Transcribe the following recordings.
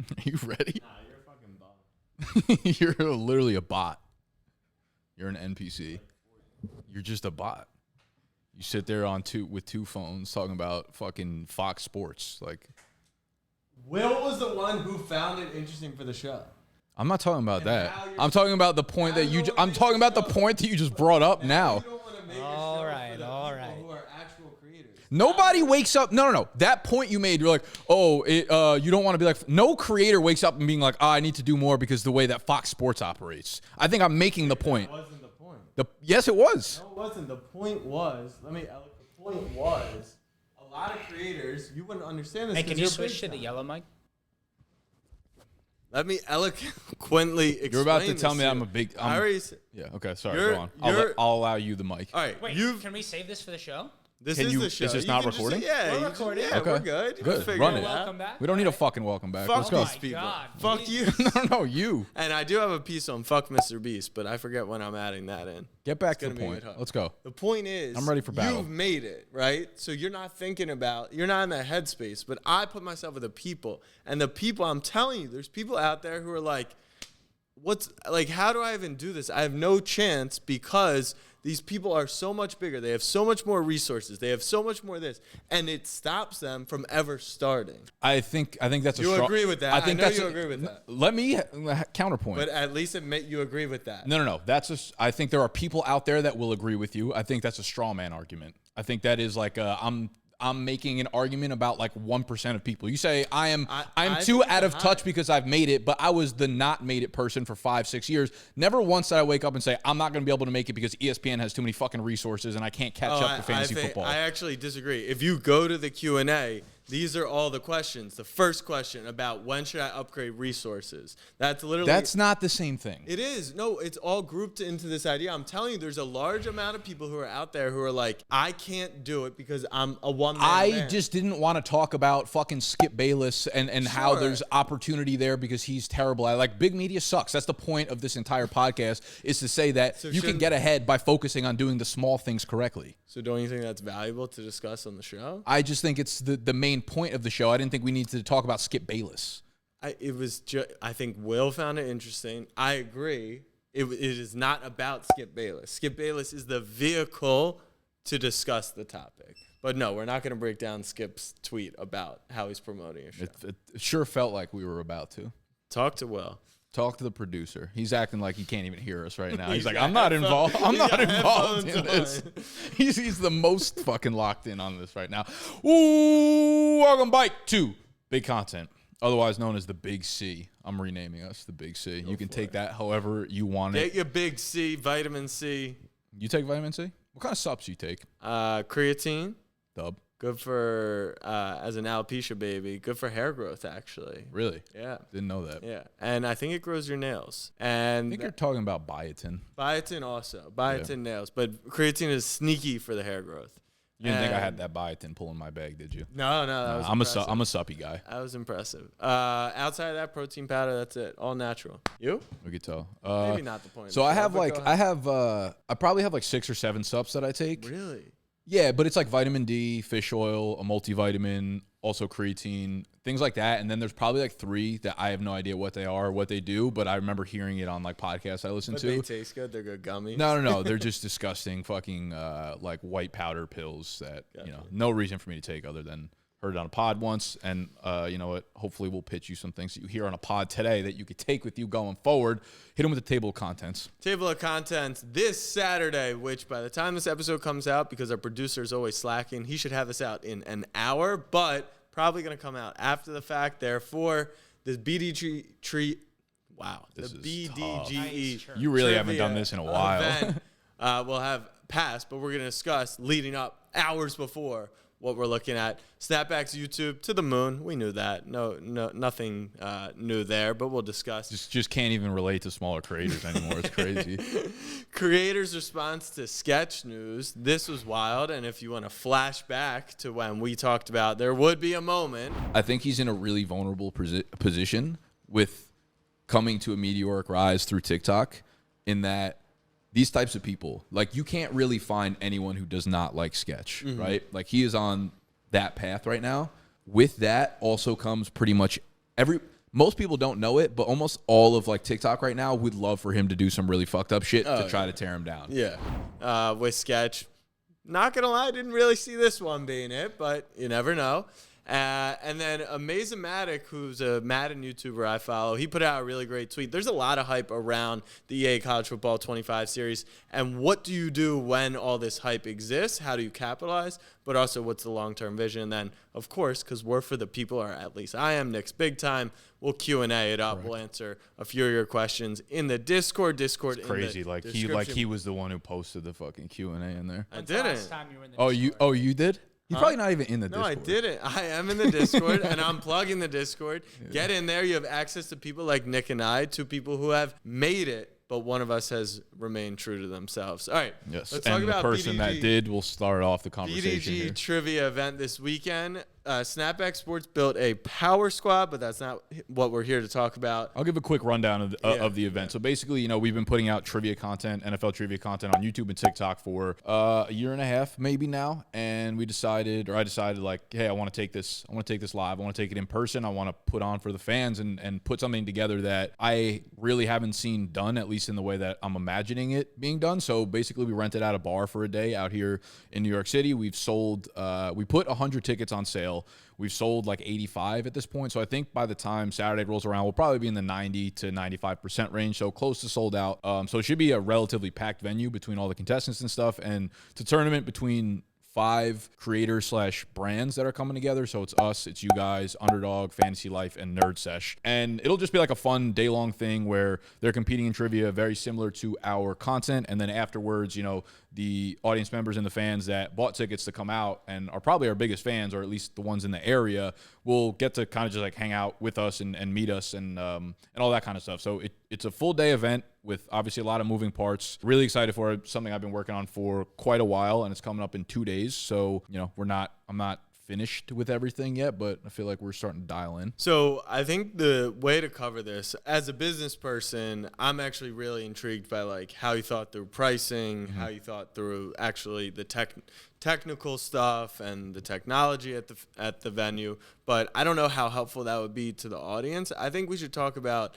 Are you ready? Nah, you're a fucking bum. You're literally a bot. You're an NPC. You're just a bot. You sit there with two phones talking about fucking Fox Sports. Like, Will was the one who found it interesting for the show. I'm not talking about that. I'm talking about the point that you. I'm talking about the point that you just brought up now. All right. Who are actual creators. Nobody wakes up. No. That point you made, you're like, oh, you don't want to be like. No creator wakes up and being like, oh, I need to do more because the way that Fox Sports operates. I think I'm making the point. That wasn't the point. Yes, it was. No, it wasn't. The point was. The point was. A lot of creators, you wouldn't understand this. Hey, can you switch to the yellow mic? Let me eloquently explain. You're about to tell me I'm a big. I already said. Yeah. Okay. Sorry. Go on. I'll allow you the mic. All right. Wait. Can we save this for the show? This is the show. Is this not recording? We're recording. Yeah, okay. we're good. Good. Run it. Welcome back. We don't need a fucking welcome back. Fuck Let's go. these people. God. Fuck you. No, you. And I do have a piece on fuck Mr. Beast, but I forget when I'm adding that in. Get back to the point. Let's go. The point is, I'm ready for battle. You've made it, right? So you're not thinking about, you're not in that headspace, but I put myself with the people. And the people, I'm telling you, there's people out there who are like, how do I even do this? I have no chance because these people are so much bigger. They have so much more resources. They have so much more of this. And it stops them from ever starting. I think that's a You strong... agree with that? I know you agree with that. Let me counterpoint. But at least admit you agree with that. No. I think there are people out there that will agree with you. I think that's a straw man argument. I think that is like I'm making an argument about like 1% of people. You say I'm too out of touch because I've made it, but I was the not made it person for 5-6 years. Never once did I wake up and say I'm not going to be able to make it because ESPN has too many fucking resources and I can't catch up to fantasy football. I actually disagree. If you go to the Q&A, these are all the questions. The first question about when should I upgrade resources? That's not the same thing. It is. No, it's all grouped into this idea. I'm telling you, there's a large amount of people who are out there who are like, I can't do it because I'm a one-man man. Just didn't want to talk about fucking Skip Bayless and how there's opportunity there because he's terrible. Big media sucks. That's the point of this entire podcast is to say that you can get ahead by focusing on doing the small things correctly. So don't you think that's valuable to discuss on the show? I just think it's the main point of the show. I didn't think we needed to talk about Skip Bayless. I think Will found it interesting. I agree. It is not about Skip Bayless. Skip Bayless is the vehicle to discuss the topic. But no, we're not going to break down Skip's tweet about how he's promoting a show. It sure felt like we were about to. Talk to Will. Talk to the producer. He's acting like he can't even hear us right now. He's like, I'm not involved. I'm not involved in this. He's the most fucking locked in on this right now. Ooh, welcome back to Big Content, otherwise known as the Big C. I'm renaming us the Big C. You can take that however you want it. Get your Big C, vitamin C. You take vitamin C? What kind of subs you take? Creatine. Dub. Good for, as an alopecia baby, good for hair growth, actually. Really? Yeah. Didn't know that. Yeah. And I think it grows your nails. And I think you're talking about biotin. Biotin also. Biotin nails. But creatine is sneaky for the hair growth. You didn't think I had that biotin pulling my bag, did you? No. I'm a suppy guy. That was impressive. Outside of that, protein powder, that's it. All natural. You? We could tell. Maybe not the point. So I probably have like 6 or 7 subs that I take. Really? Yeah, but it's like vitamin D, fish oil, a multivitamin, also creatine, things like that. And then there's probably like 3 that I have no idea what they are or what they do, but I remember hearing it on like podcasts I listen to. They taste good. They're good gummies. No. They're just disgusting fucking like white powder pills that, no reason for me to take other than heard it on a pod once. And you know what? Hopefully we'll pitch you some things that you hear on a pod today that you could take with you going forward. Hit them with the table of contents. Table of contents this Saturday, which by the time this episode comes out, because our producer is always slacking, he should have this out in an hour, but probably going to come out after the fact. Therefore, the BDGE. Wow. This the is BDGE. Tough. You really haven't done this in a while. Event, we'll have passed, but we're going to discuss leading up hours before what we're looking at. Snapback's YouTube to the moon. We knew that. No, nothing new there, but we'll discuss. Just can't even relate to smaller creators anymore. It's crazy. Creators' response to sketch news. This was wild, and if you want to flash back to when we talked about there would be a moment. I think he's in a really vulnerable position with coming to a meteoric rise through TikTok in that these types of people, like you can't really find anyone who does not like sketch, right? Like he is on that path right now. With that also comes pretty much most people don't know it, but almost all of like TikTok right now would love for him to do some really fucked up shit to try to tear him down. Yeah. With Sketch, not gonna lie, I didn't really see this one being it, but you never know. And then Amazing-Matic, who's a Madden YouTuber I follow, he put out a really great tweet. There's a lot of hype around the EA College Football 25 series. And what do you do when all this hype exists? How do you capitalize? But also, what's the long-term vision? And then, of course, because we're for the people, or at least I am, Nick's Big Time, we'll Q&A it up. Right. We'll answer a few of your questions in the Discord. It's crazy. He was the one who posted the fucking Q&A in there. I didn't. Last time you were in the Discord. You did? He's probably not even in the Discord. No, I didn't. I am in the Discord, and I'm plugging the Discord. Yeah. Get in there. You have access to people like Nick and I, two people who have made it, but one of us has remained true to themselves. All right. Yes. Let's talk about the person that did will start off the conversation. BDGE trivia event this weekend. Snapback Sports built a power squad, but that's not what we're here to talk about. I'll give a quick rundown of the event. So basically, we've been putting out trivia content, NFL trivia content on YouTube and TikTok for a year and a half, maybe now. And I decided like, hey, I want to take this live. I want to take it in person. I want to put on for the fans and put something together that I really haven't seen done, at least in the way that I'm imagining it being done. So basically, we rented out a bar for a day out here in New York City. We put 100 tickets on sale. We've sold like 85 at this point. So I think by the time Saturday rolls around, we'll probably be in the 90 to 95% range. So close to sold out. So it should be a relatively packed venue between all the contestants and stuff. And it's a tournament between 5 creators / brands that are coming together. So it's us, it's you guys, Underdog, Fantasy Life, and Nerd Sesh. And it'll just be like a fun day-long thing where they're competing in trivia, very similar to our content. And then afterwards, the audience members and the fans that bought tickets to come out and are probably our biggest fans, or at least the ones in the area, will get to kind of just like hang out with us and meet us and all that kind of stuff. So it's a full day event with obviously a lot of moving parts. Really excited for it. Something I've been working on for quite a while, and it's coming up in 2 days. So, I'm not finished with everything yet, but I feel like we're starting to dial in. So I think the way to cover this, as a business person, I'm actually really intrigued by like how you thought through pricing, how you thought through actually the technical stuff and the technology at the venue. But I don't know how helpful that would be to the audience. I think we should talk about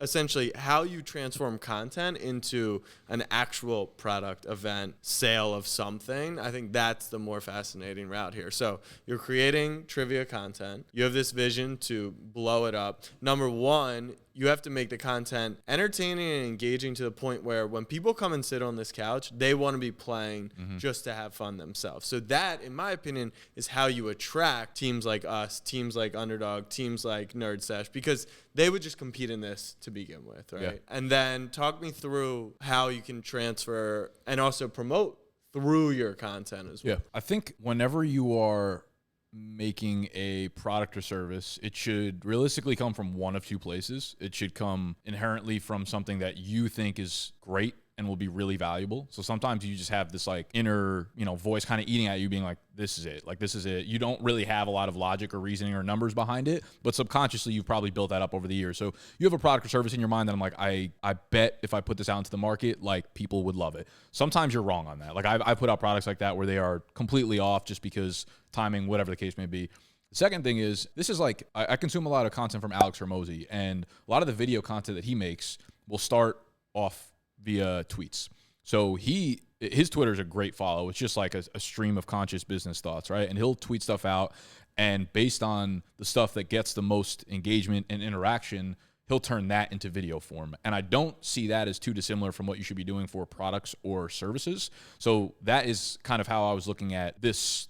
essentially how you transform content into an actual product, event, sale of something. I think that's the more fascinating route here. So you're creating trivia content. You have this vision to blow it up. Number one, you have to make the content entertaining and engaging to the point where when people come and sit on this couch, they want to be playing just to have fun themselves. So that, in my opinion, is how you attract teams like us, teams like Underdog, teams like Nerd Sesh, because they would just compete in this to begin with, right? Yeah. And then talk me through how you can transfer and also promote through your content as well. Yeah, I think whenever you are making a product or service, it should realistically come from one of two places. It should come inherently from something that you think is great and will be really valuable. So sometimes you just have this like inner, voice kind of eating at you being like, this is it. Like, this is it. You don't really have a lot of logic or reasoning or numbers behind it, but subconsciously you've probably built that up over the years. So you have a product or service in your mind that I'm like, I bet if I put this out into the market, like people would love it. Sometimes you're wrong on that. Like I put out products like that where they are completely off just because timing, whatever the case may be. The second thing is, this is like, I consume a lot of content from Alex Hormozy, and a lot of the video content that he makes will start off via tweets. So his Twitter is a great follow. It's just like a stream of conscious business thoughts, right? And he'll tweet stuff out, and based on the stuff that gets the most engagement and interaction, he'll turn that into video form. And I don't see that as too dissimilar from what you should be doing for products or services. So that is kind of how I was looking at this,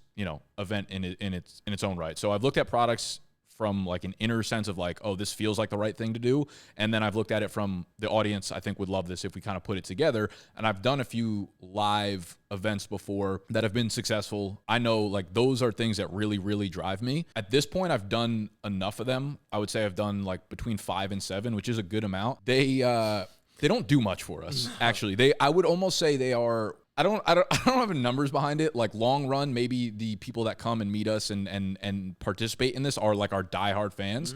event in its own right. So I've looked at products from like an inner sense of like, oh, this feels like the right thing to do. And then I've looked at it from the audience, I think would love this if we kind of put it together. And I've done a few live events before that have been successful. I know like those are things that really, really drive me. At this point, I've done enough of them. I would say I've done like between 5 and 7, which is a good amount. They don't do much for us, actually. I would almost say they are. I don't have numbers behind it. Like long run, maybe the people that come and meet us and participate in this are like our diehard fans.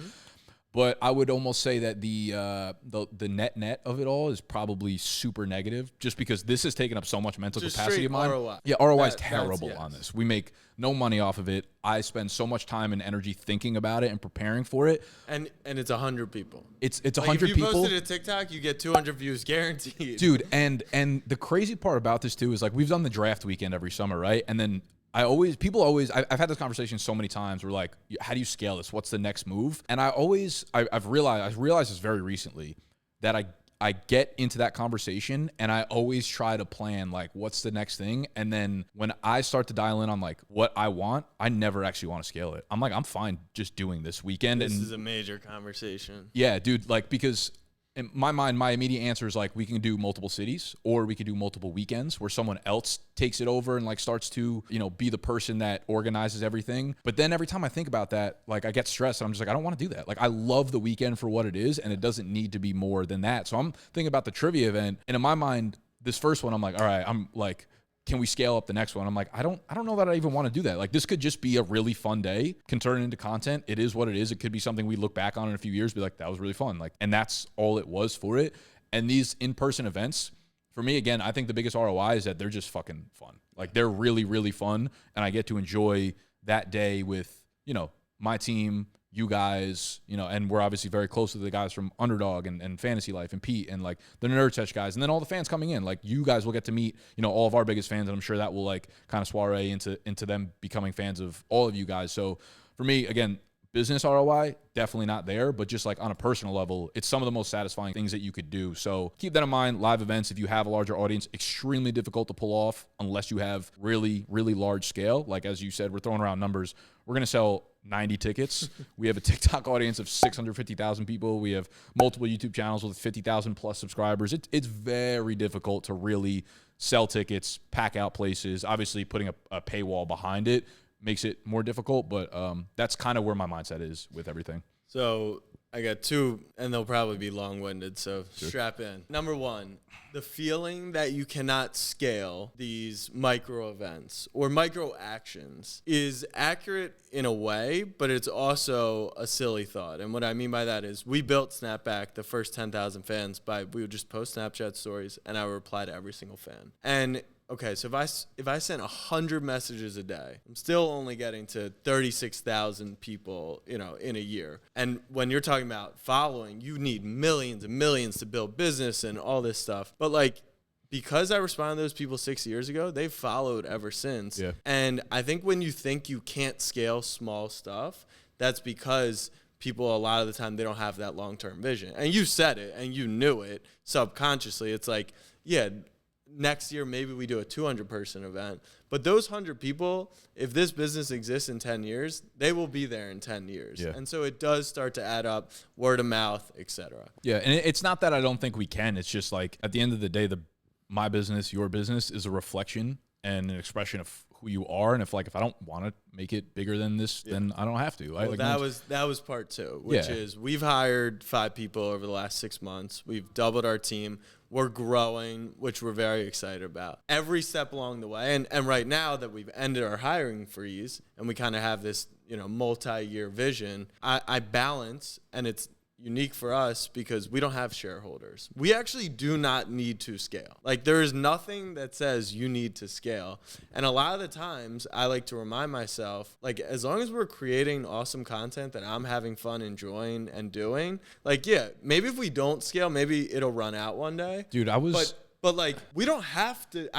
But I would almost say that the net of it all is probably super negative, just because this has taken up so much mental capacity of mine. ROI. Yeah, ROI is terrible on this. We make no money off of it. I spend so much time and energy thinking about it and preparing for it. And it's 100 people. It's Like 100 if you people. posted a TikTok, you get 200 views guaranteed. Dude, and the crazy part about this too is like we've done the draft weekend every summer, right? And then I've had this conversation so many times where like, how do you scale this? What's the next move? And I've realized this very recently that I get into that conversation and I always try to plan like what's the next thing. And then when I start to dial in on like what I want, I never actually want to scale it. I'm like, I'm fine just doing this weekend. This is a major conversation. Yeah, dude, like because in my mind, my immediate answer is like we can do multiple cities or we can do multiple weekends where someone else takes it over and like starts to, be the person that organizes everything. But then every time I think about that, like I get stressed and I'm just like, I don't want to do that. Like I love the weekend for what it is and it doesn't need to be more than that. So I'm thinking about the trivia event and in my mind, this first one, I'm like, all right, I'm like, can we scale up the next one? I'm like, I don't know that I even want to do that. Like this could just be a really fun day, can turn into content. It is what it is. It could be something we look back on in a few years, be like, that was really fun. Like, and that's all it was for it. And these in-person events, for me, again, I think the biggest ROI is that they're just fucking fun. Like they're really, really fun. And I get to enjoy that day with, my team, you guys, and we're obviously very close to the guys from Underdog and Fantasy Life and Pete and like the Nerd Touch guys. And then all the fans coming in, like you guys will get to meet, all of our biggest fans. And I'm sure that will like kind of soiree into them becoming fans of all of you guys. So for me, again, business ROI, definitely not there, but just like on a personal level, it's some of the most satisfying things that you could do. So keep that in mind. Live events, if you have a larger audience, extremely difficult to pull off unless you have really, really large scale. Like as you said, we're throwing around numbers. We're going to sell 90 tickets. We have a TikTok audience of 650,000 people. We have multiple YouTube channels with 50,000 plus subscribers. It's very difficult to really sell tickets, pack out places. Obviously, putting a paywall behind it makes it more difficult, but that's kind of where my mindset is with everything. So I got two, and they'll probably be long-winded, so strap in. Number one, the feeling that you cannot scale these micro events or micro actions is accurate in a way, but it's also a silly thought. And what I mean by that is we built Snapback, the first 10,000 fans, we would just post Snapchat stories, and I would reply to every single fan. And okay, so if I sent 100 messages a day, I'm still only getting to 36,000 people, in a year. And when you're talking about following, you need millions and millions to build business and all this stuff. But like, because I responded to those people 6 years ago, they've followed ever since. Yeah. And I think when you think you can't scale small stuff, that's because people, a lot of the time, they don't have that long-term vision. And you said it, and you knew it subconsciously. It's like, yeah, next year, maybe we do a 200-person event. But those 100 people, if this business exists in 10 years, they will be there in 10 years. Yeah. And so it does start to add up, word of mouth, etc. Yeah, and it's not that I don't think we can. It's just like at the end of the day, my business, your business is a reflection and an expression of who you are. And if I don't want to make it bigger than this, then I don't have to. Right? Well, that was part two, which is we've hired 5 people over the last 6 months. We've doubled our team. We're growing, which we're very excited about. Every step along the way, and right now that we've ended our hiring freeze and we kind of have this, multi-year vision, I balance, and it's unique for us because we don't have shareholders. We actually do not need to scale. Like there is nothing that says you need to scale. And a lot of the times I like to remind myself, like as long as we're creating awesome content that I'm having fun enjoying and doing, like yeah, maybe if we don't scale, maybe it'll run out one day. Dude, but like we don't have to.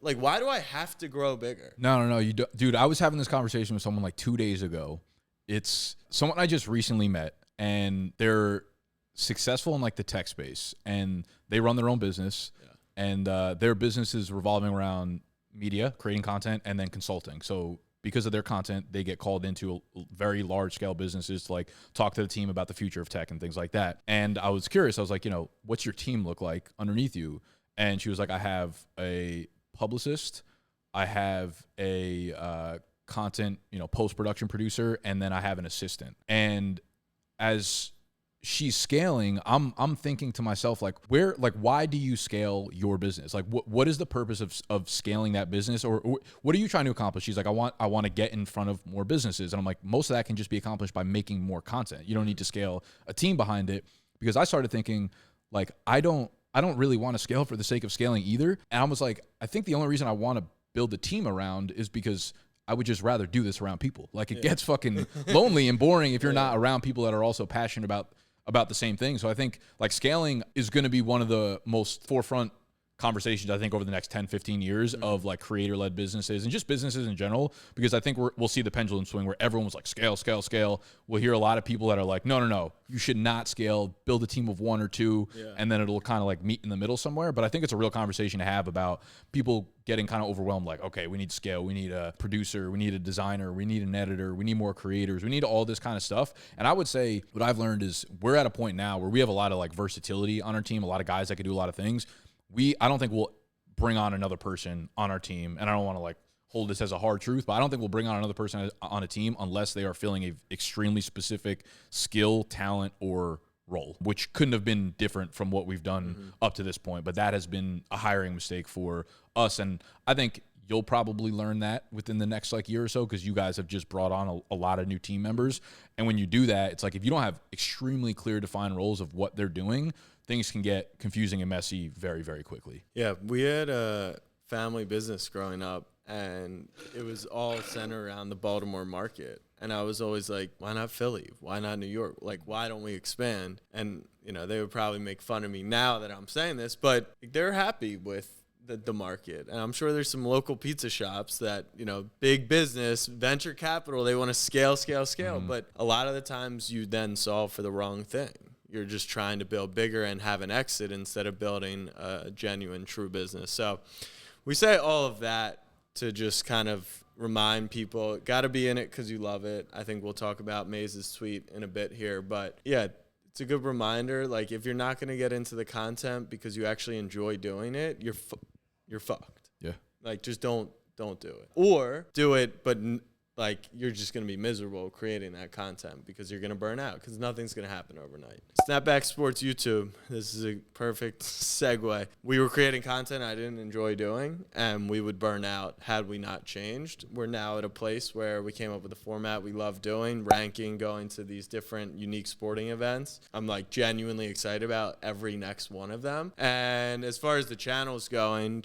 Like, why do I have to grow bigger? No. You do, dude, I was having this conversation with someone like 2 days ago. It's someone I just recently met. And they're successful in like the tech space, and they run their own business, and their business is revolving around media, creating content, and then consulting. So because of their content, they get called into very large scale businesses to like talk to the team about the future of tech and things like that. And I was curious. I was like, what's your team look like underneath you? And she was like, I have a publicist, I have a content, post-production producer, and then I have an assistant. And as she's scaling, I'm thinking to myself, like, why do you scale your business? Like, what is the purpose of scaling that business, or what are you trying to accomplish? She's like, I want to get in front of more businesses, and I'm like, most of that can just be accomplished by making more content. You don't need to scale a team behind it, because I started thinking, like, I don't really want to scale for the sake of scaling either, and I was like, I think the only reason I want to build a team around is because I would just rather do this around people. Like it gets fucking lonely and boring if you're not around people that are also passionate about the same thing. So I think like scaling is going to be one of the most forefront conversations, I think, over the next 10, 15 years of like creator-led businesses and just businesses in general, because I think we'll see the pendulum swing where everyone was like, scale, scale, scale. We'll hear a lot of people that are like, no, you should not scale, build a team of 1 or 2, and then it'll kind of like meet in the middle somewhere. But I think it's a real conversation to have about people getting kind of overwhelmed, like, okay, we need scale, we need a producer, we need a designer, we need an editor, we need more creators, we need all this kind of stuff. And I would say what I've learned is we're at a point now where we have a lot of like versatility on our team, a lot of guys that can do a lot of things. I don't think we'll bring on another person on our team, and I don't want to like hold this as a hard truth, but I don't think we'll bring on another person on a team unless they are filling a extremely specific skill, talent, or role, which couldn't have been different from what we've done up to this point. But that has been a hiring mistake for us, and I think you'll probably learn that within the next like year or so, because you guys have just brought on a lot of new team members. And when you do that, it's like if you don't have extremely clear defined roles of what they're doing, things can get confusing and messy very, very quickly. Yeah, we had a family business growing up, and it was all centered around the Baltimore market. And I was always like, why not Philly? Why not New York? Like, why don't we expand? And, you know, they would probably make fun of me now that I'm saying this, but they're happy with the market. And I'm sure there's some local pizza shops that, you know, big business, venture capital, they want to scale. But a lot of the times you then solve for the wrong thing. You're just trying to build bigger and have an exit instead of building a genuine, true business. So we say all of that to just kind of remind people, got to be in it because you love it. I think we'll talk about Maze's tweet in a bit here. But, yeah, it's a good reminder. Like, if you're not going to get into the content because you actually enjoy doing it, you're fucked. Yeah. Like, just don't do it. Or do it, but like, you're just going to be miserable creating that content because you're going to burn out because nothing's going to happen overnight. Snapback Sports YouTube. This is a perfect segue. We were creating content I didn't enjoy doing, and we would burn out had we not changed. We're now at a place where we came up with a format we love doing, ranking, going to these different unique sporting events. I'm like genuinely excited about every next one of them. And as far as the channel's going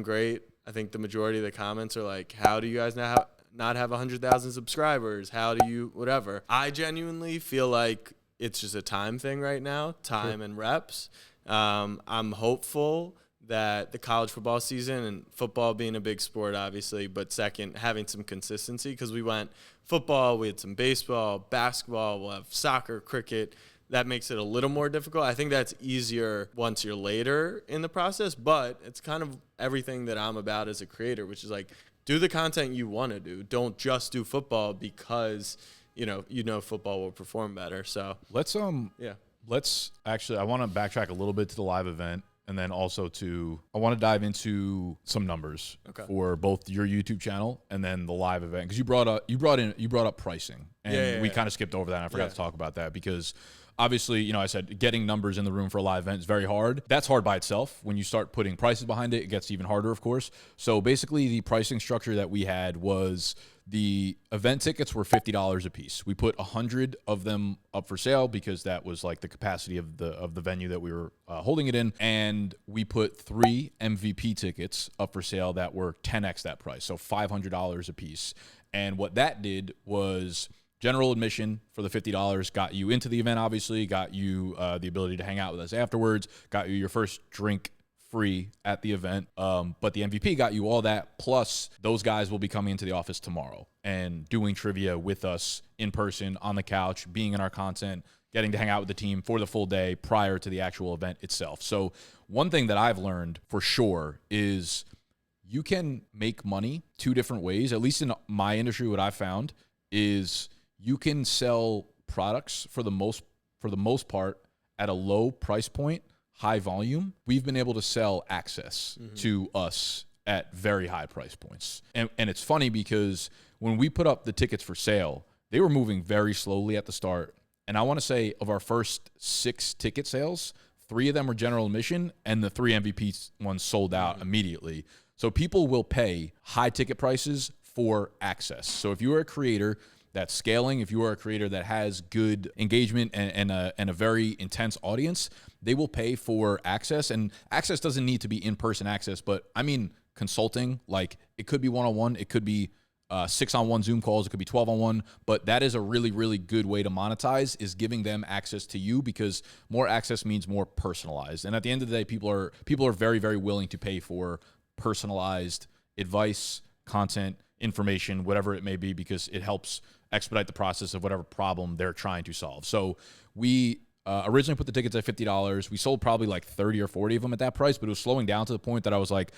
great. I think the majority of the comments are like, how do you guys not have 100,000 subscribers? How do you, whatever. I genuinely feel like it's just a time thing right now, time and reps. I'm hopeful that the college football season, and football being a big sport, obviously, but second, having some consistency, because we went football, we had some baseball, basketball, we'll have soccer, cricket. That makes it a little more difficult. I think that's easier once you're later in the process, but it's kind of everything that I'm about as a creator, which is like, do the content you want to do. Don't just do football because, you know football will perform better. So let's actually, I want to backtrack a little bit to the live event, and then also I want to dive into some numbers for both your YouTube channel and then the live event, because you brought up pricing, and we kind of skipped over that. And I forgot to talk about that because obviously, I said getting numbers in the room for a live event is very hard. That's hard by itself. When you start putting prices behind it, it gets even harder, of course. So basically, the pricing structure that we had was the event tickets were $50 a piece. We put 100 of them up for sale because that was like the capacity of the venue that we were holding it in. And we put 3 MVP tickets up for sale that were 10x that price, so $500 a piece. And what that did was general admission for the $50 got you into the event, obviously, got you the ability to hang out with us afterwards, got you your first drink free at the event. But the MVP got you all that, plus those guys will be coming into the office tomorrow and doing trivia with us in person on the couch, being in our content, getting to hang out with the team for the full day prior to the actual event itself. So one thing that I've learned for sure is you can make money 2 different ways. At least in my industry, what I've found is you can sell products for the most part at a low price point, high volume. We've been able to sell access to us at very high price points. And it's funny because when we put up the tickets for sale, they were moving very slowly at the start. And I want to say of our first 6 ticket sales, 3 of them were general admission, and the 3 MVP ones sold out immediately. So people will pay high ticket prices for access. So if you are a creator that's scaling, if you are a creator that has good engagement and a very intense audience, they will pay for access. And access doesn't need to be in-person access, but I mean consulting. Like, it could be one-on-one, it could be 6-on-1 Zoom calls. It could be 12-on-1, but that is a really, really good way to monetize, is giving them access to you, because more access means more personalized. And at the end of the day, people are very, very willing to pay for personalized advice, content, information, whatever it may be, because it helps expedite the process of whatever problem they're trying to solve. So we originally put the tickets at $50. We sold probably like 30 or 40 of them at that price, but it was slowing down to the point that I was like,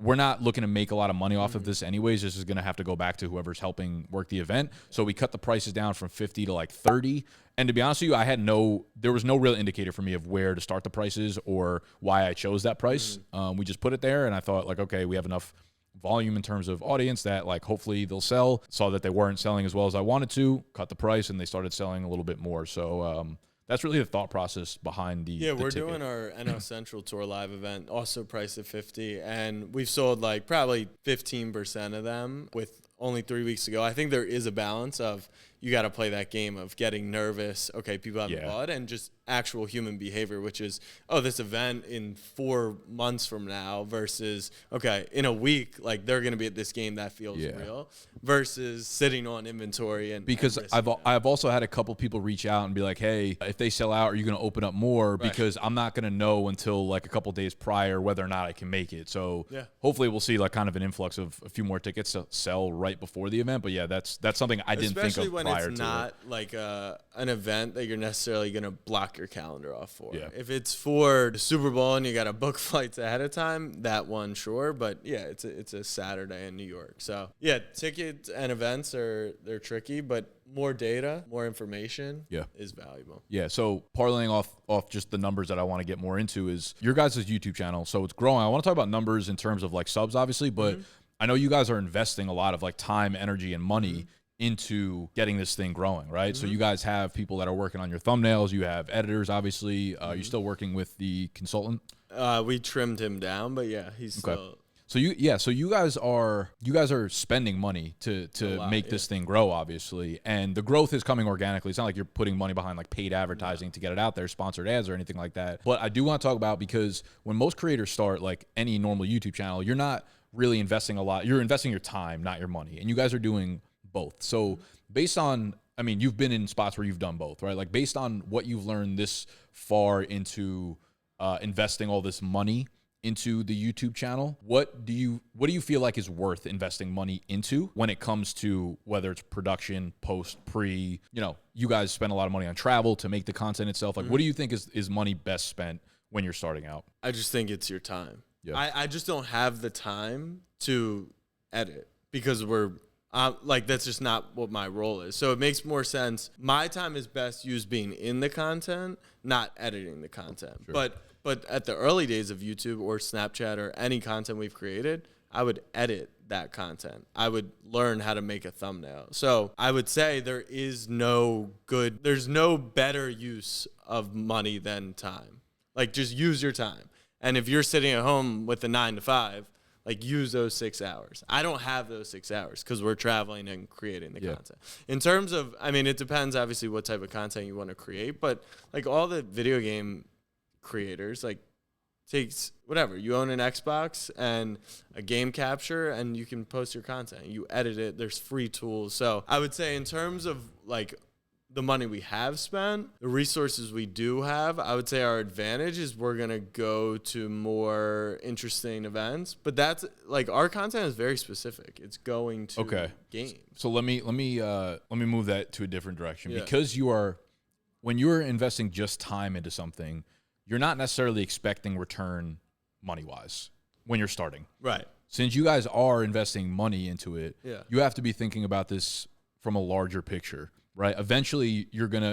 we're not looking to make a lot of money off of this anyways. This is going to have to go back to whoever's helping work the event. So we cut the prices down from 50 to like 30. And to be honest with you, there was no real indicator for me of where to start the prices or why I chose that price. We just put it there, and I thought like, okay, we have enough volume in terms of audience that like hopefully they'll sell. Saw that they weren't selling as well as I wanted to, cut the price, and they started selling a little bit more. So that's really the thought process behind the we're ticket. doing our NL Central Tour live event, also priced at 50, and we've sold like probably 15% of them with only 3 weeks to go. I think there is a balance of you got to play that game of getting nervous. Okay, people haven't bought, and just actual human behavior, which is, oh, this event in 4 months from now versus, okay, in a week, like they're going to be at this game that feels real versus sitting on inventory. And because I've also had a couple people reach out and be like, hey, if they sell out, are you going to open up more? Because I'm not going to know until like a couple days prior whether or not I can make it. So hopefully we'll see like kind of an influx of a few more tickets to sell right before the event. But yeah, that's something I didn't think of prior to it. Especially when it's not like an event that you're necessarily going to block your calendar off for. Yeah. If it's for the Super Bowl and you got to book flights ahead of time, that one, sure. But yeah, it's a Saturday in New York. So yeah, tickets and events they're tricky, but more data, more information is valuable. Yeah, so parlaying off just the numbers that I want to get more into is your guys' YouTube channel. So it's growing. I want to talk about numbers in terms of like subs, obviously, but I know you guys are investing a lot of like time, energy, and money into getting this thing growing, right? So you guys have people that are working on your thumbnails. You have editors, obviously. You're still working with the consultant? We trimmed him down, but yeah, he's still... So you guys are spending money to make this thing grow, obviously, and the growth is coming organically. It's not like you're putting money behind like paid advertising to get it out there, sponsored ads or anything like that. But I do want to talk about, because when most creators start like any normal YouTube channel, you're not really investing a lot. You're investing your time, not your money, and you guys are doing both. So based on, I mean, you've been in spots where you've done both, right? Like based on what you've learned this far into investing all this money into the YouTube channel, what do you feel like is worth investing money into when it comes to whether it's production, post, pre, you guys spend a lot of money on travel to make the content itself. Like what do you think is money best spent when you're starting out? I just think it's your time. Yeah. I just don't have the time to edit because like that's just not what my role is. So it makes more sense. My time is best used being in the content, not editing the content. Sure. But at the early days of YouTube or Snapchat or any content we've created, I would edit that content. I would learn how to make a thumbnail. So I would say there's no better use of money than time. Like just use your time. And if you're sitting at home with a 9 to 5, like use those 6 hours. I don't have those 6 hours because we're traveling and creating the content. In terms of, I mean, it depends obviously what type of content you want to create, but like all the video game creators, like takes whatever. You own an Xbox and a game capture and you can post your content. You edit it. There's free tools. So I would say in terms of like the money we have spent, the resources we do have, I would say our advantage is we're going to go to more interesting events. But that's like our content is very specific. It's going to games. So let me move that to a different direction because when you're investing just time into something, you're not necessarily expecting return money-wise when you're starting. Right. Since you guys are investing money into it, you have to be thinking about this from a larger picture, right? Eventually,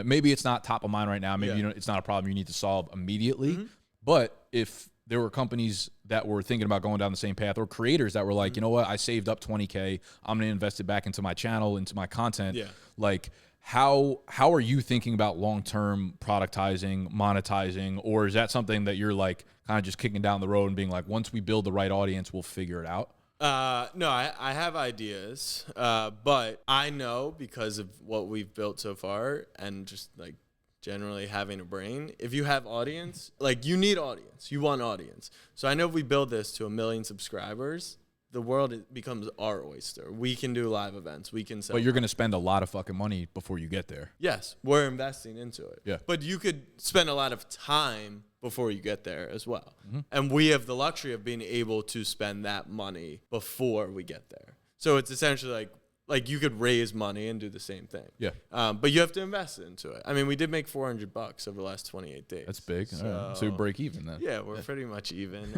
maybe it's not top of mind right now. Maybe it's not a problem you need to solve immediately. But if there were companies that were thinking about going down the same path, or creators that were like, you know what, I saved up $20K, I'm going to invest it back into my channel, into my content. Like, how are you thinking about long-term productizing, monetizing, or is that something that you're like kind of just kicking down the road and being like, once we build the right audience, we'll figure it out? No, I have ideas, but I know because of what we've built so far and just like generally having a brain, if you have audience, like you need audience, you want audience. So I know if we build this to 1 million subscribers, the world becomes our oyster. We can do live events. We can sell. But you're going to spend a lot of fucking money before you get there. Yes, we're investing into it. Yeah. But you could spend a lot of time before you get there as well. And we have the luxury of being able to spend that money before we get there. So it's essentially like you could raise money and do the same thing. Yeah. But you have to invest into it. I mean, we did make $400 over the last 28 days. That's big. So we break even then. Yeah, we're pretty much even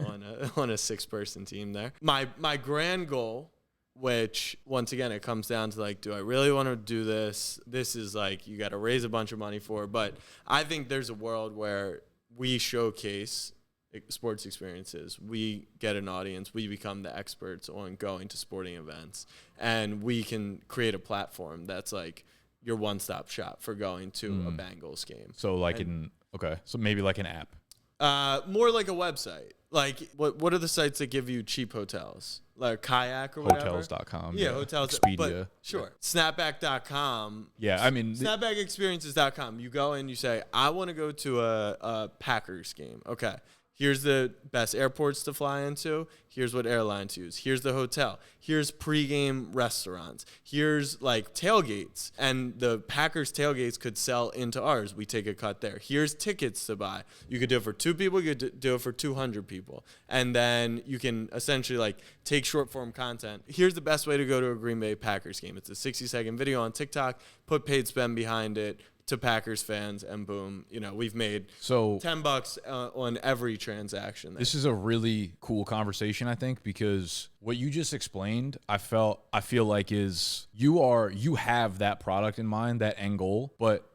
on a 6-person team there. My grand goal, which once again it comes down to like, do I really want to do this? This is like you got to raise a bunch of money for. But I think there's a world where we showcase sports experiences. We get an audience. We become the experts on going to sporting events, and we can create a platform that's like your one-stop shop for going to a Bengals game. So so maybe like an app. More like a website. Like what are the sites that give you cheap hotels? Like Kayak or whatever? Hotels.com. Yeah, hotels. Expedia. But sure. Snapback.com. Yeah, I mean. Snapbackexperiences.com. You go in, you say, I want to go to a Packers game. Okay. Here's the best airports to fly into. Here's what airlines use. Here's the hotel. Here's pregame restaurants. Here's like tailgates. And the Packers tailgates could sell into ours. We take a cut there. Here's tickets to buy. You could do it for 2 people. You could do it for 200 people. And then you can essentially like take short form content. Here's the best way to go to a Green Bay Packers game. It's a 60-second video on TikTok. Put paid spend behind it to Packers fans, and boom, we've made $10 on every transaction there. This is a really cool conversation, I think, because what you just explained, I feel like is you have that product in mind, that end goal, but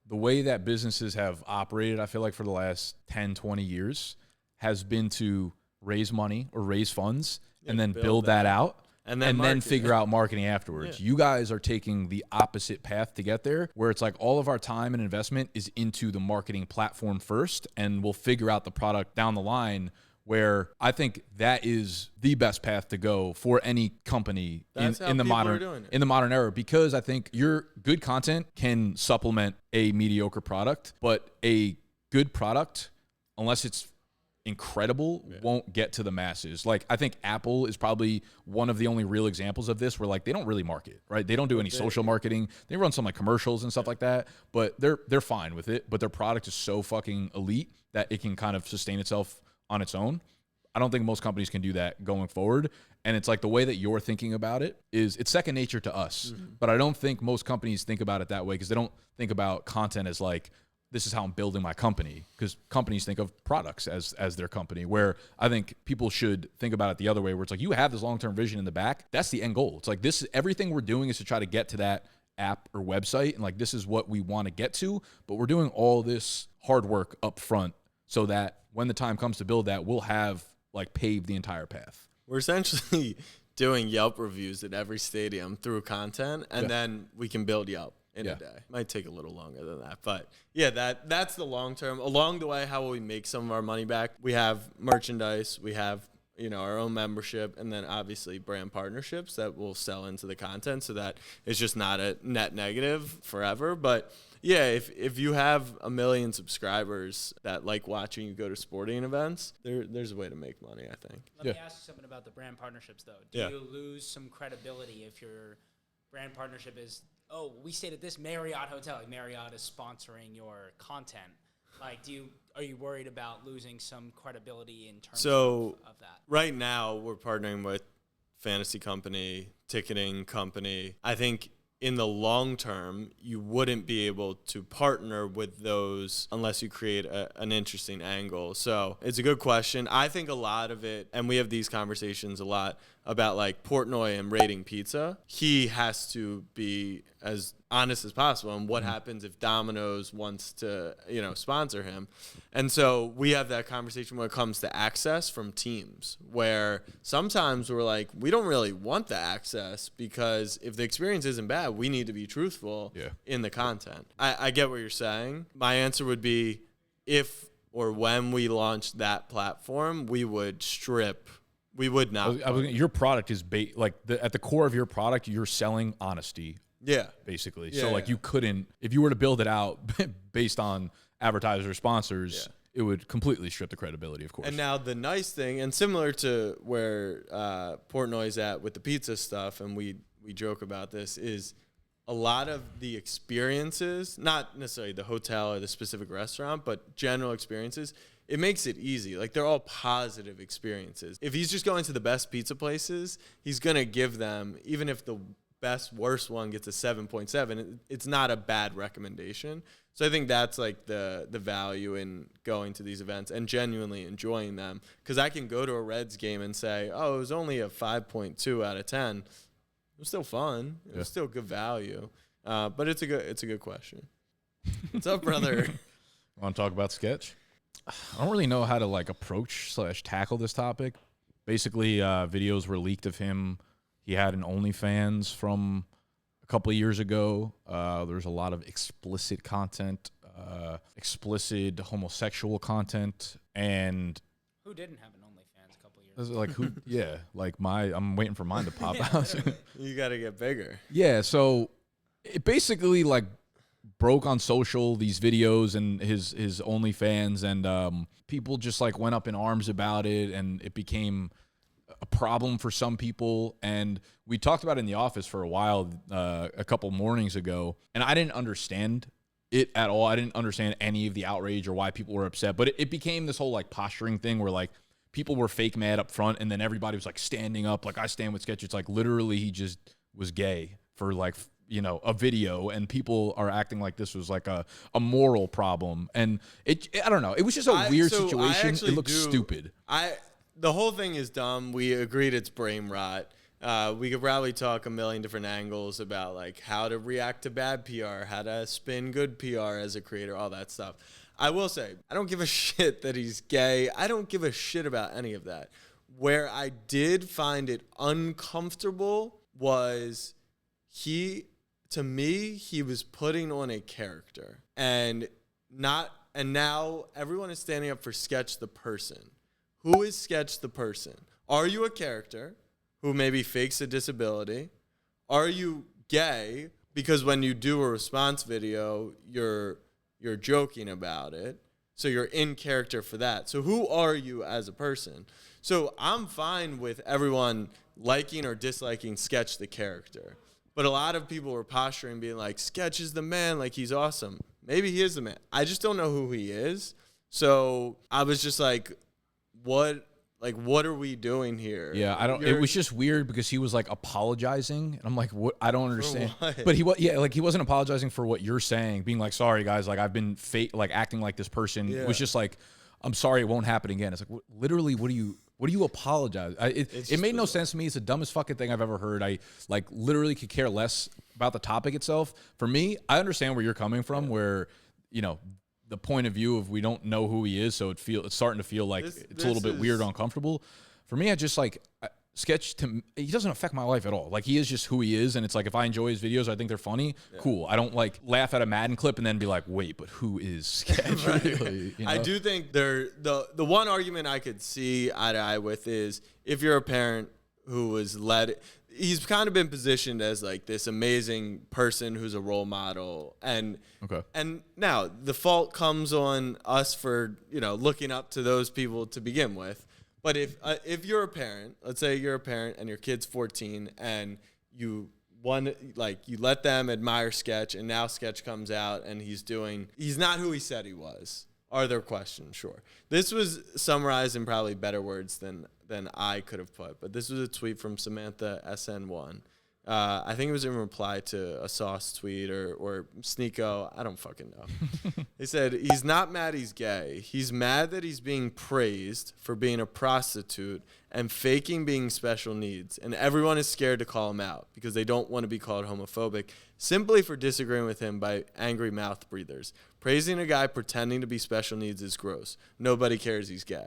the way that businesses have operated, I feel like for the last 10, 20 years has been to raise money or raise funds and then build that out. And then figure out marketing afterwards. Yeah. You guys are taking the opposite path to get there, where it's like all of our time and investment is into the marketing platform first, and we'll figure out the product down the line, where I think that is the best path to go for any company in the modern era, because I think your good content can supplement a mediocre product, but a good product, unless it's incredible, won't get to the masses. Like, I think Apple is probably one of the only real examples of this, where like they don't really market, right? They don't do any social marketing. They run some like commercials and stuff like that, but they're fine with it. But their product is so fucking elite that it can kind of sustain itself on its own. I don't think most companies can do that going forward. And it's like the way that you're thinking about it it's second nature to us. But I don't think most companies think about it that way, because they don't think about content as like, this is how I'm building my company, because companies think of products as their company, where I think people should think about it the other way, where it's like you have this long-term vision in the back. That's the end goal. It's like everything we're doing is to try to get to that app or website, and like this is what we want to get to, but we're doing all this hard work up front so that when the time comes to build that, we'll have like paved the entire path. We're essentially doing Yelp reviews at every stadium through content, and then we can build Yelp in a day. Might take a little longer than that, but yeah, that's the long term. Along the way, how will we make some of our money back? We have merchandise, we have our own membership, and then obviously brand partnerships that will sell into the content, so that it's just not a net negative forever. But yeah, if you have 1 million subscribers that like watching you go to sporting events, there's a way to make money, I think. Let me ask you something about the brand partnerships, though. Do you lose some credibility if your brand partnership is, oh, we stayed at this Marriott hotel, like Marriott is sponsoring your content? Like, are you worried about losing some credibility in terms of that? Right now, we're partnering with fantasy company, ticketing company. I think in the long term, you wouldn't be able to partner with those unless you create an interesting angle. So it's a good question. I think a lot of it, and we have these conversations a lot about like Portnoy and rating pizza. He has to be as honest as possible on what happens if Domino's wants to, sponsor him. And so we have that conversation when it comes to access from teams, where sometimes we're like, we don't really want the access, because if the experience isn't bad, we need to be truthful in the content. I get what you're saying. My answer would be, if or when we launch that platform, we would not. Your product is at the core of your product, you're selling honesty. Yeah. Basically. You couldn't, if you were to build it out based on advertisers or sponsors, it would completely strip the credibility, of course. And now the nice thing, and similar to where Portnoy's at with the pizza stuff, and we joke about this, is a lot of the experiences, not necessarily the hotel or the specific restaurant, but general experiences, it makes it easy. Like, they're all positive experiences. If he's just going to the best pizza places, he's going to give them, even if the best, worst one gets a 7.7, it's not a bad recommendation. So I think that's like the value in going to these events and genuinely enjoying them. Because I can go to a Reds game and say, oh, it was only a 5.2 out of 10. It was still fun. It was still good value. But it's a good question. What's up, brother? Want to talk about sketch? I don't really know how to like approach / tackle this topic. Basically, videos were leaked of him. He had an OnlyFans from a couple of years ago. There's a lot of explicit content, explicit homosexual content, and who didn't have an OnlyFans a couple of years ago? Like who? Yeah, like I'm waiting for mine to pop out. You got to get bigger. Yeah, so it basically like broke on social, these videos and his OnlyFans, and people just like went up in arms about it, and it became a problem for some people. And we talked about it in the office for a while, a couple mornings ago, and I didn't understand it at all. I didn't understand any of the outrage or why people were upset, but it became this whole like posturing thing where like people were fake mad up front, and then everybody was like standing up, like I stand with Sketch. It's like literally he just was gay for like, you know, a video, and people are acting like this was like a moral problem. And I don't know. It was just a weird situation. It looks stupid. The whole thing is dumb. We agreed it's brain rot. We could probably talk a million different angles about like how to react to bad PR, how to spin good PR as a creator, all that stuff. I will say, I don't give a shit that he's gay. I don't give a shit about any of that. Where I did find it uncomfortable was to me, he was putting on a character, and now everyone is standing up for Sketch the person. Who is Sketch the person? Are you a character who maybe fakes a disability? Are you gay because when you do a response video, you're joking about it, so you're in character for that? So who are you as a person? So I'm fine with everyone liking or disliking Sketch the character. But a lot of people were posturing, being like, Sketch is the man, like he's awesome. Maybe he is the man. I just don't know who he is. So I was just like, what are we doing here? Yeah, it was just weird because he was like apologizing, and I'm like, what? I don't understand. But he wasn't apologizing for what you're saying, being like, sorry guys, like I've been acting like this person. Yeah. It was just like, I'm sorry, it won't happen again. It's like, literally, what do you apologize? It made no sense to me. It's the dumbest fucking thing I've ever heard. I like literally could care less about the topic itself. For me, I understand where you're coming from, where, you know, the point of view of we don't know who he is, so it's starting to feel like it's a little bit weird or uncomfortable. For me, I just like Sketch, he doesn't affect my life at all. Like, he is just who he is, and it's like if I enjoy his videos, I think they're funny, cool. I don't like laugh at a Madden clip and then be like, wait, but who is Sketch? Really? You know? I do think the one argument I could see eye to eye with is if you're a parent who was he's kind of been positioned as like this amazing person who's a role model, and now the fault comes on us for, you know, looking up to those people to begin with. But if you're a parent, let's say you're a parent and your kid's 14 and you let them admire Sketch, and now Sketch comes out and he's not who he said he was. Are there questions? Sure. This was summarized in probably better words than I could have put, but this was a tweet from Samantha SN1. I think it was in reply to a Sauce tweet or Sneeko. I don't fucking know. He said, he's not mad he's gay. He's mad that he's being praised for being a prostitute and faking being special needs. And everyone is scared to call him out because they don't want to be called homophobic simply for disagreeing with him by angry mouth breathers. Praising a guy pretending to be special needs is gross. Nobody cares he's gay.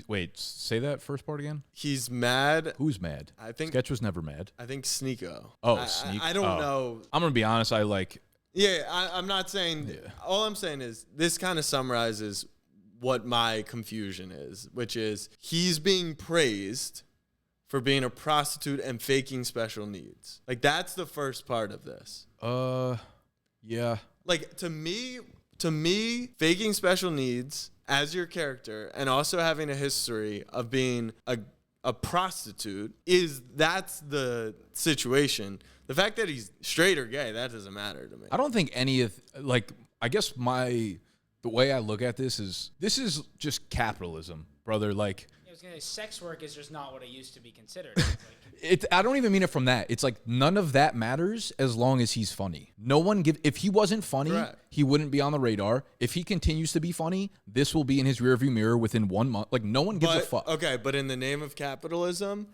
Wait, say that first part again. He's mad. Who's mad? I think Sketch was never mad. I think Sneeko. Oh, Sneeko. I don't know. I'm gonna be honest. I'm not saying. Yeah. All I'm saying is this kind of summarizes what my confusion is, which is he's being praised for being a prostitute and faking special needs. Like, that's the first part of this. Yeah. Like, to me, faking special needs as your character and also having a history of being a prostitute, that's the situation. The fact that he's straight or gay, that doesn't matter to me. I don't think any of, like, I guess the way I look at this is just capitalism, brother. Like, I was gonna say, sex work is just not what it used to be considered. I don't even mean it from that. It's like none of that matters as long as he's funny. If he wasn't funny, Correct. he wouldn't be on the radar. If he continues to be funny, this will be in his rearview mirror within 1 month. Like, no one gives a fuck. Okay, but in the name of capitalism,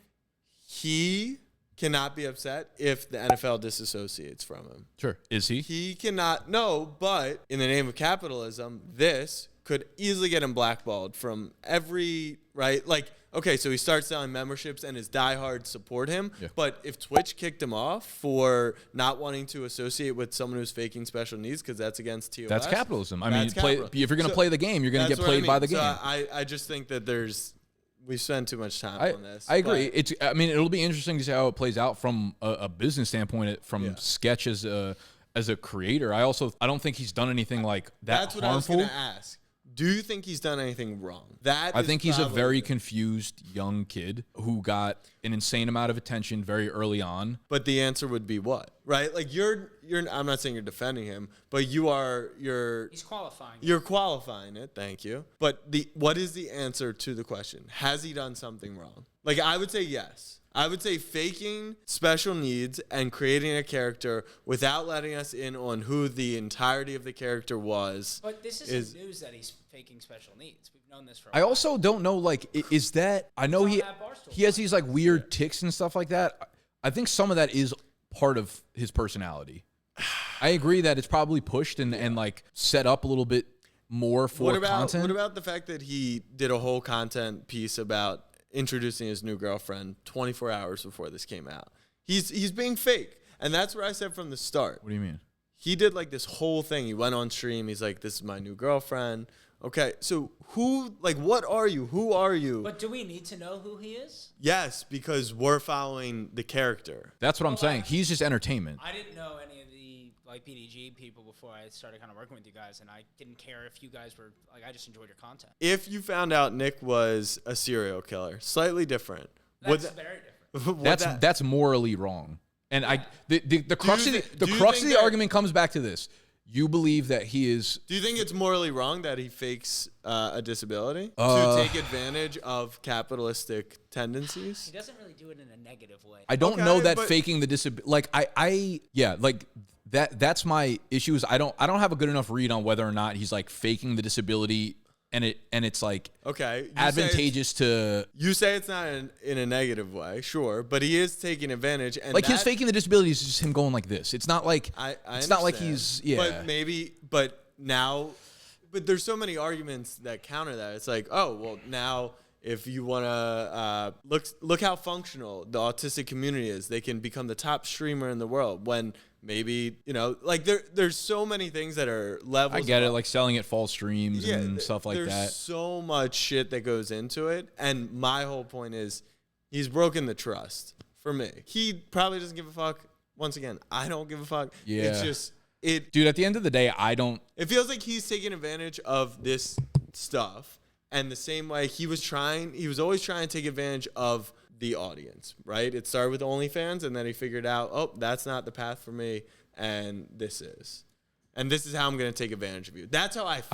he cannot be upset if the NFL disassociates from him. Sure. Is he? He cannot, no, but in the name of capitalism, this could easily get him blackballed from every, right? Like, okay, so he starts selling memberships and his diehards support him. Yeah. But if Twitch kicked him off for not wanting to associate with someone who's faking special needs because that's against TOS. That's capitalism. I mean, if you're going to play the game, you're going to get played by the game. I just think that we spend too much time on this. I agree. It'll be interesting to see how it plays out from a business standpoint, from Sketch as a creator. I don't think he's done anything like that. That's what harmful. I was going to ask. Do you think he's done anything wrong? I think he's a very confused young kid who got an insane amount of attention very early on. But the answer would be what? Right? Like you're I'm not saying you're defending him, but he's qualifying. You're qualifying it, thank you. But what is the answer to the question? Has he done something wrong? Like I would say yes. I would say faking special needs and creating a character without letting us in on who the entirety of the character was. But this isn't news that he's faking special needs. We've known this for a while. while. I also don't know, like, is that... I know he has these, like, weird tics and stuff like that. I think some of that is part of his personality. I agree that it's probably pushed and like, set up a little bit more for content. What about the fact that he did a whole content piece about introducing his new girlfriend 24 hours before this came out? He's being fake. And that's what I said from the start. What do you mean? He did like this whole thing. He went on stream. He's like, this is my new girlfriend. Okay, so what are you? Who are you? But do we need to know who he is? Yes, because we're following the character. That's what I'm saying. He's just entertainment. I didn't know any of the BDGE people before I started kind of working with you guys, and I didn't care if you guys were like. I just enjoyed your content. If you found out Nick was a serial killer, slightly different. That's very different. That's morally wrong. And the crux of the argument comes back to this. You believe that he is... Do you think it's morally wrong that he fakes a disability to take advantage of capitalistic tendencies? He doesn't really do it in a negative way. I don't know that faking the disability... Like, that's my issue is I don't have a good enough read on whether or not he's, like, faking the disability and it's like advantageous to... You say it's not in a negative way, sure, but he is taking advantage. And like his faking the disability is just him going like this. It's not like it's not like he's but there's so many arguments that counter that. It's like, oh well, now if you want to look how functional the autistic community is, they can become the top streamer in the world when. Maybe, like there's so many things that are levels. I get it, like selling at false streams and stuff like that. There's so much shit that goes into it. And my whole point is he's broken the trust for me. He probably doesn't give a fuck. Once again, I don't give a fuck. Yeah. It's just, dude, at the end of the day, I don't. It feels like he's taking advantage of this stuff. And the same way he was always trying to take advantage of the audience, right? It started with OnlyFans, and then he figured out, oh, that's not the path for me, and this is how I'm going to take advantage of you. That's how I feel.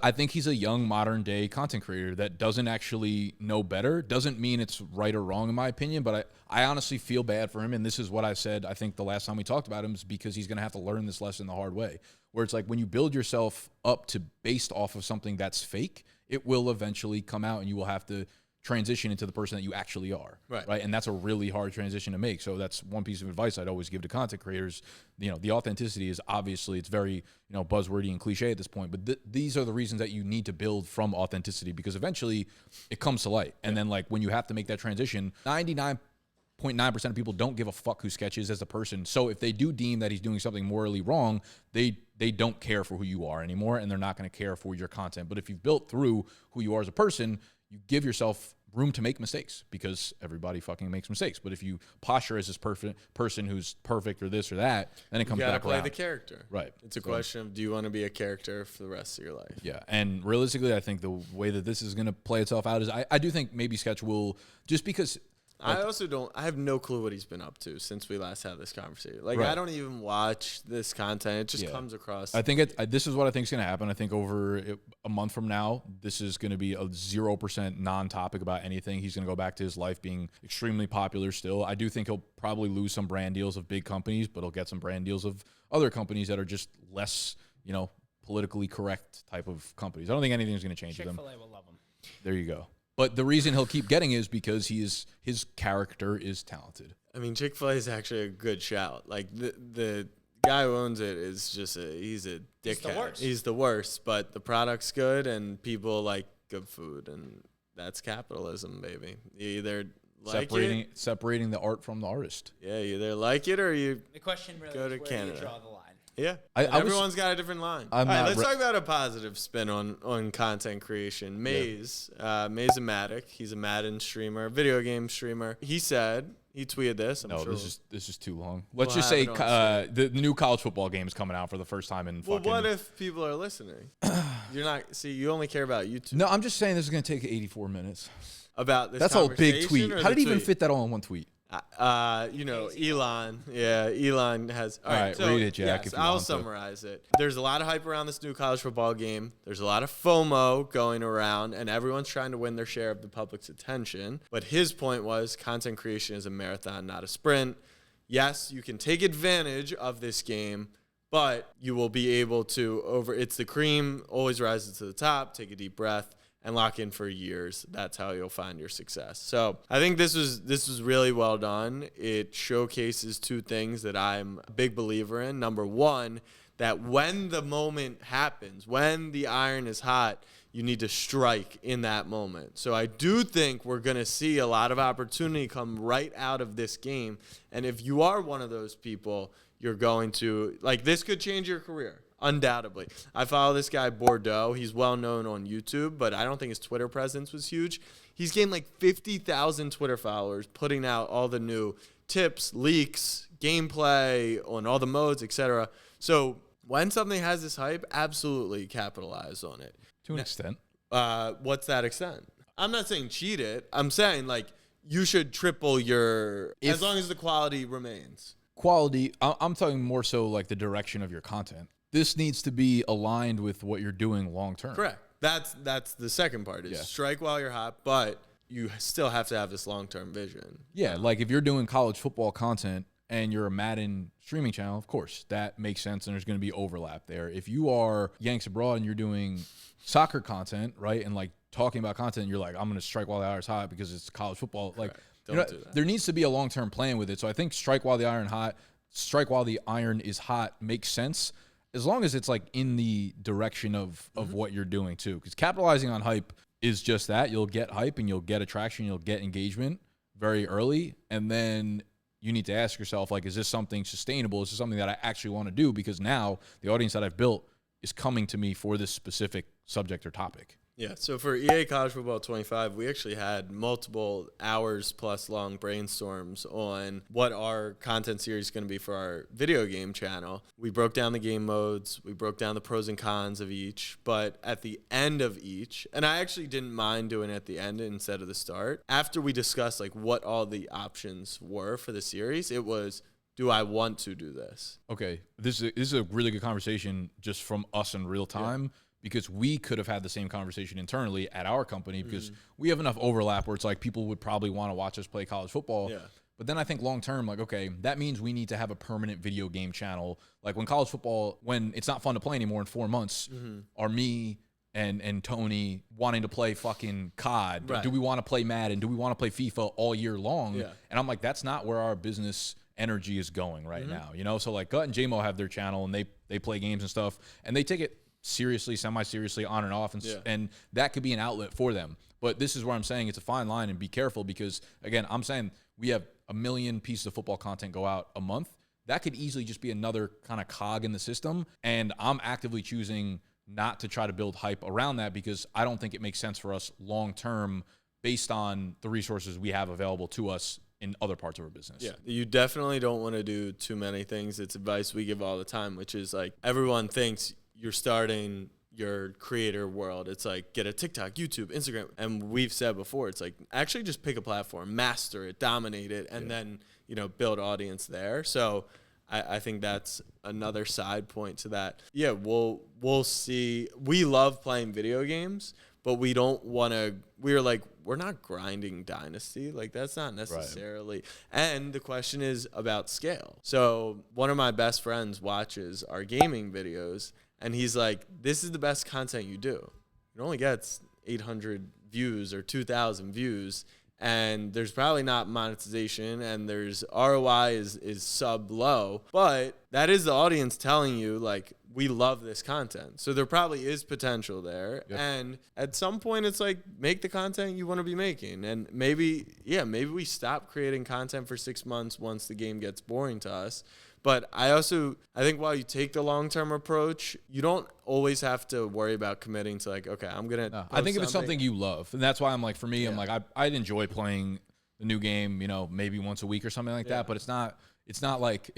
I think he's a young modern day content creator that doesn't actually know better. Doesn't mean it's right or wrong in my opinion, but I honestly feel bad for him, and this is what I said. I think the last time we talked about him is because he's going to have to learn this lesson the hard way. Where it's like when you build yourself up based off of something that's fake, it will eventually come out, and you will have to transition into the person that you actually are, right? And that's a really hard transition to make. So that's one piece of advice I'd always give to content creators. The authenticity is obviously, it's very, buzzwordy and cliche at this point, but these are the reasons that you need to build from authenticity, because eventually it comes to light. And then like when you have to make that transition, 99.9% of people don't give a fuck who Sketch is as a person. So if they do deem that he's doing something morally wrong, they don't care for who you are anymore, and they're not going to care for your content. But if you've built through who you are as a person, you give yourself room to make mistakes because everybody fucking makes mistakes. But if you posture as this perfect person who's perfect or this or that, then it comes back around. You gotta play the character. Right. It's a question of, do you want to be a character for the rest of your life? Yeah. And realistically, I think the way that this is going to play itself out is I do think maybe Sketch will, just because I also don't. I have no clue what he's been up to since we last had this conversation. Like, right. I don't even watch this content. It just comes across. I think this is what I think is going to happen. I think over a month from now, this is going to be a 0% non-topic about anything. He's going to go back to his life being extremely popular still. I do think he'll probably lose some brand deals of big companies, but he'll get some brand deals of other companies that are just less, politically correct type of companies. I don't think anything's going to change with them. Chick-fil-A will love him. There you go. But the reason he'll keep getting is because his character is talented. I mean, Chick-fil-A is actually a good shout. Like, the guy who owns it is just he's a dickhead. He's the worst, but the product's good and people like good food, and that's capitalism, baby. You either separating the art from the artist. Yeah, you either like it or you the question really go is to where Canada. Do you draw the line? Yeah, everyone's got a different line. All right, let's talk about a positive spin on content creation. Maze Matic, he's a Madden streamer, video game streamer. He tweeted this. I'm sure. This is too long. Let's just say the new college football game is coming out for the first time in. Well, what if people are listening? You're not. See, you only care about YouTube. No, I'm just saying this is going to take 84 minutes. About this. That's a big tweet. How did he even fit that all in one tweet? Elon. Yeah, Elon has. All right, so, read it, Jack. Yes, I'll summarize it. There's a lot of hype around this new college football game. There's a lot of FOMO going around, and everyone's trying to win their share of the public's attention. But his point was content creation is a marathon, not a sprint. Yes, you can take advantage of this game, but you will be able to it's the cream, always rises to the top. Take a deep breath and lock in for years. That's how you'll find your success. So I think this was really well done. It showcases two things that I'm a big believer in. Number one, that when the moment happens, when the iron is hot, you need to strike in that moment. So I do think we're going to see a lot of opportunity come right out of this game. And if you are one of those people, you're going to, this could change your career. Undoubtedly. I follow this guy, Bordeaux. He's well known on YouTube, but I don't think his Twitter presence was huge. He's gained 50,000 Twitter followers, putting out all the new tips, leaks, gameplay on all the modes, etc. So when something has this hype, absolutely capitalize on it. To an extent. What's that extent? I'm not saying cheat it. I'm saying, you should triple as long as the quality remains. Quality, I'm talking more so the direction of your content. This needs to be aligned with what you're doing long term. Correct. That's the second part is strike while you're hot, but you still have to have this long term vision. Yeah, if you're doing college football content and you're a Madden streaming channel, of course, that makes sense and there's going to be overlap there. If you are Yanks Abroad and you're doing soccer content, right, and talking about content, you're I'm going to strike while the iron's hot because it's college football. Don't do that. There needs to be a long term plan with it. So I think strike while the iron is hot makes sense. As long as it's in the direction of what you're doing too. Because capitalizing on hype is just that. You'll get hype and you'll get attraction, you'll get engagement very early. And then you need to ask yourself, is this something sustainable? Is this something that I actually want to do? Because now the audience that I've built is coming to me for this specific subject or topic. Yeah, so for EA College Football 25, we actually had multiple hours plus long brainstorms on what our content series is going to be for our video game channel. We broke down the game modes, we broke down the pros and cons of each, but at the end of each, and I actually didn't mind doing it at the end instead of the start, after we discussed what all the options were for the series, it was, do I want to do this? Okay, this is a really good conversation just from us in real time. Yeah. Because we could have had the same conversation internally at our company because we have enough overlap where it's people would probably want to watch us play college football. Yeah. But then I think long term, okay, that means we need to have a permanent video game channel. When college football, when it's not fun to play anymore in 4 months, are me and Tony wanting to play fucking COD? Right. Do we want to play Madden? Do we want to play FIFA all year long? Yeah. And I'm that's not where our business energy is going right now. So Gut and JMO have their channel and they play games and stuff and they take it seriously, semi-seriously, on and off, and that could be an outlet for them. But this is where I'm saying it's a fine line and be careful because, again, I'm saying we have 1 million pieces of football content go out a month. That could easily just be another kind of cog in the system, and I'm actively choosing not to try to build hype around that because I don't think it makes sense for us long-term based on the resources we have available to us in other parts of our business. Yeah, you definitely don't want to do too many things. It's advice we give all the time, which is like everyone thinks you're starting your creator world. It's like get a TikTok, YouTube, Instagram. And we've said before, it's like actually just pick a platform, master it, dominate it, and then, you know, build audience there. So I think that's another side point to that. Yeah, we'll see. We love playing video games, but we don't want to, we're not grinding Dynasty. Like, that's not necessarily. Right. And the question is about scale. So one of my best friends watches our gaming videos, and he's like, this is the best content you do. It only gets 800 views or 2,000 views, and there's probably not monetization, and there's ROI is sub low, but that is the audience telling you, like, we love this content. So there probably is potential there. Yep. And at some point, it's like, make the content you want to be making. And maybe we stop creating content for 6 months once the game gets boring to us. But I think while you take the long-term approach, you don't always have to worry about committing to like, okay, I'm going to I think if it's something you love, and that's why I'm like, for me, I'm like, I'd enjoy playing the new game, you know, maybe once a week or something like that. But it's not like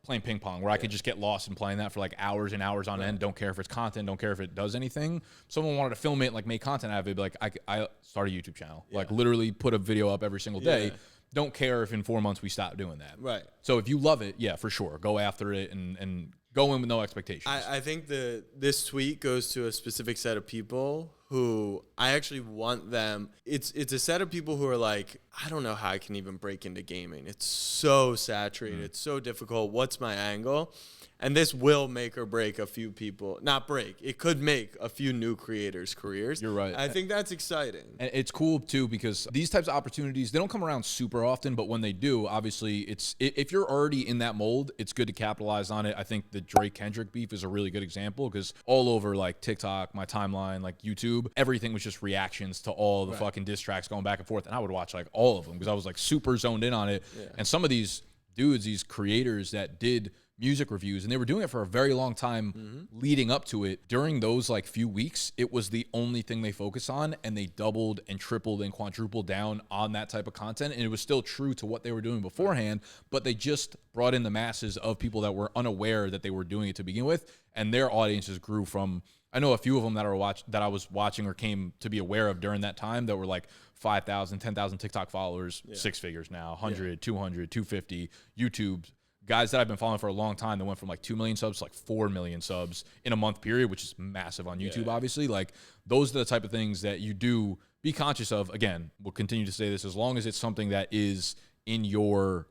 playing ping pong where I could just get lost in playing that for like hours and hours on end. Don't care if it's content, don't care if it does anything. If someone wanted to film it, like make content out of it, be like, I start a YouTube channel, like literally put a video up every single day. Don't care if in 4 months we stop doing that. Right. So if you love it, yeah, for sure, go after it and go in with no expectations. I think this tweet goes to a specific set of people who I actually want them. It's a set of people who are like, I don't know how I can even break into gaming. It's so saturated. It's so difficult. What's my angle? And this will make or break a few people. Not break. It could make a few new creators' careers. You're right. I think that's exciting. And it's cool, too, because these types of opportunities, they don't come around super often, but when they do, obviously, if you're already in that mold, it's good to capitalize on it. I think the Drake-Kendrick beef is a really good example because all over, like, TikTok, my timeline, like, YouTube, everything was just reactions to all the fucking diss tracks going back and forth. And I would watch, like, all of them because I was, like, super zoned in on it. Yeah. And some of these dudes, these creators that did music reviews, and they were doing it for a very long time leading up to it. During those like few weeks, it was the only thing they focused on, and they doubled and tripled and quadrupled down on that type of content. And it was still true to what they were doing beforehand, but they just brought in the masses of people that were unaware that they were doing it to begin with, and their audiences grew from, I know a few of them that I was watching or came to be aware of during that time that were like 5,000, 10,000 TikTok followers, 6 figures now, 100, 200, 250, YouTube. Guys that I've been following for a long time that went from like 2 million subs to like 4 million subs in a month period, which is massive on YouTube, obviously. Like, those are the type of things that you do be conscious of. Again, we'll continue to say this as long as it's something that is in your,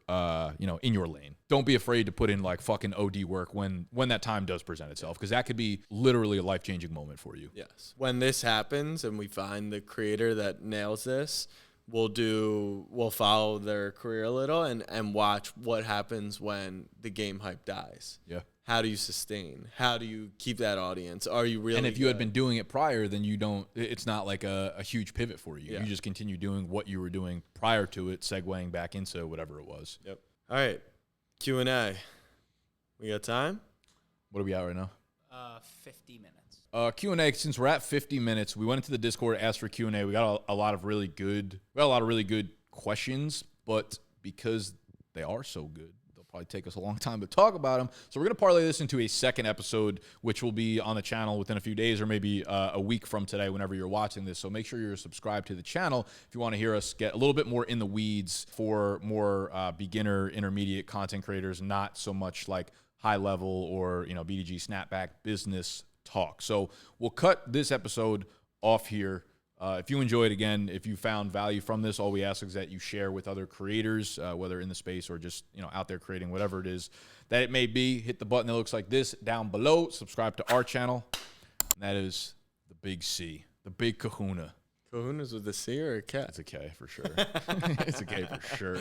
in your lane. Don't be afraid to put in like fucking OD work when that time does present itself, because that could be literally a life-changing moment for you. Yes. When this happens and we find the creator that nails this, we'll follow their career a little and watch what happens when the game hype dies. Yeah. How do you sustain? How do you keep that audience? Are you really? And if you had been doing it prior, then it's not like a huge pivot for you. Yeah. You just continue doing what you were doing prior to it, segueing back into whatever it was. Yep. All right. Q&A. We got time? What are we at right now? 50 minutes. Q&A, since we're at 50 minutes, we went into the Discord, asked for Q&A. We got a lot of really good questions, but because they are so good, they'll probably take us a long time to talk about them. So we're going to parlay this into a second episode, which will be on the channel within a few days or maybe a week from today whenever you're watching this. So make sure you're subscribed to the channel if you want to hear us get a little bit more in the weeds for more beginner, intermediate content creators, not so much like high level or, BDG Snapback business talk. So we'll cut this episode off here. If you enjoyed, again, if you found value from this, all we ask is that you share with other creators, whether in the space or just out there creating whatever it is that it may be. Hit the button that looks like this down below. Subscribe to our channel. And that is the Big C, the Big Kahuna. Kahuna's with a C or a K? It's a K for sure. It's a K for sure.